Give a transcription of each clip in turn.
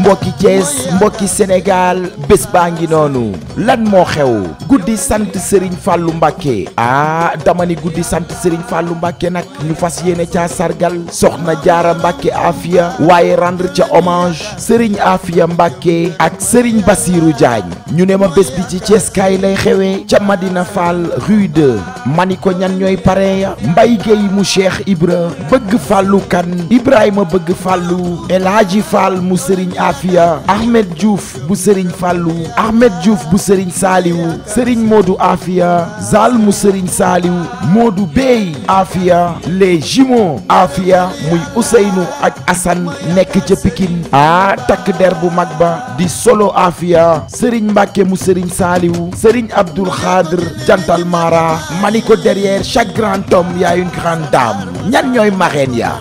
mbokki Thiès mbokki Sénégal bés baa ngi noonu lan moo xew guddi sant Serigne Fallou Mbacké dama ni guddi sant Serigne Fallou Mbacké nag ñu fas yéene ca sargal soxna Jaara Mbacké Afia waaye rendre ca hommage Serigne Afia Mbacké ak Serigne Bassirou Diagne ñu ne ma bés bi ci Thiès kaay lay xewee ca Madina Fall rue 2 mani ko ñan ñooy parrain ya Mbaye Gueye mu Cheikh Ibra bëgg Fallou Kane Ibrahima bëgg Fallou El Hadji Fall mu Serigne Afia Ahmed Diouf bu Serigne Fallou Ahmed Diouf bu Serigne Saliou Serigne Modou Afia Zal mu Serigne Saliou Modou Bey Afia les jumeaux Afia muy Ousseynou ak Assane nekk ca Pikine takk der bu mag ba di solo Afia Serigne Mbacké mu Serigne Saliou Serigne Abdoul Khadr Jantal Mara mani ko derrière chaque grand homme y a une grande dame ñan ñooy marraine ya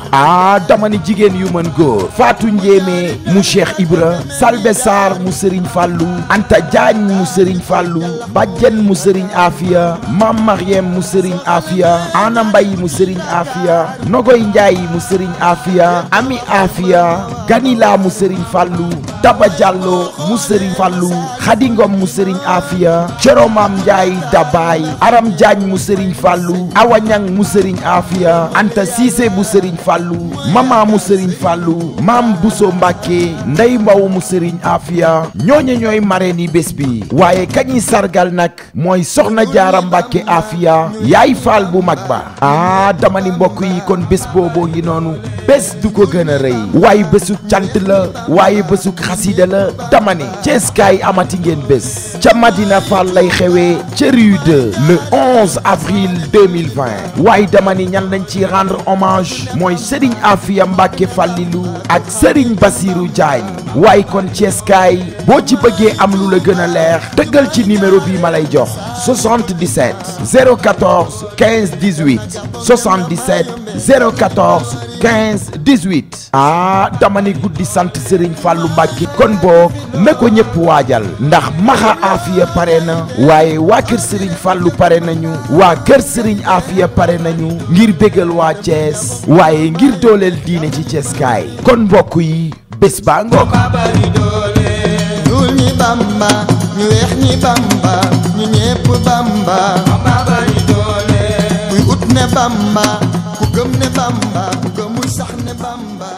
dama ni jigéen yu mën góor Fatou Ndiémé mu Cheikh Ibra Salbe Sarr mu Serigne Fallou Anta Diagne mu Serigne Fallou Badiane mu Serigne Afia Mam Mariem mu Serigne Afia Ana Mbaye mu Serigne Afia Nogoy Ndiaye mu Serigne Afia Ami Afia Ganila mu Serigne Fallou Daba Diallo mu Serigne Fallou Khady Ngom mu Serigne Afia Coromam Ndiaye Dabay Aram Diagne mu Serigne Fallou Awa Niang mu Serigne Afia Anta Cissé bu Serigne Fallou Mama mu Serigne Fallou Mam Bousso Mbacké Ndey Mbaw mu Serigne Afia ñooñu ñooy marraine yi bés bi waaye kañi sargal nag mooy soxna Jaara Mbacké Afia yaay faal bu mag ba dama ni mbokk yi kon bés booboo ngi noonu bés du ko gën a rëy waaye bésuk cant la waaye bésuk xasida la dama ni Thiès kaay amati ngeen bés ca Madina Fall lay xewee ca rue 2 le 11 avril 2020 waaye dama ni ñan lañ ci rendre hommage mooy Serigne Afia Mbacké Fallilou ak Serigne Bassirou Diagne waaye kon Thiès kaay boo ci bëggee am lu la gën a leer tëggal ci numéro bi ma lay jox 77 014 15 18 77 014 15 18 dama ni guddi sant Serigne Fallou Mbacké kon boog na ko ñëpp waajal ndax maxa Afia pare na waaye waa kër Serigne Fallou pare nañu waa kër Serigne Afia pare nañu ngir bégal waa Thiès waaye ngir dooleel diine ci Thiès kaay kon mbokk yi bés baa ngoog ñuul ñi Bamba ñu weex ñi Bamba ñu ñépp Bamba kuy ut ne Bamba ku gëm ne Bamba ku gëmul sax ne Bamba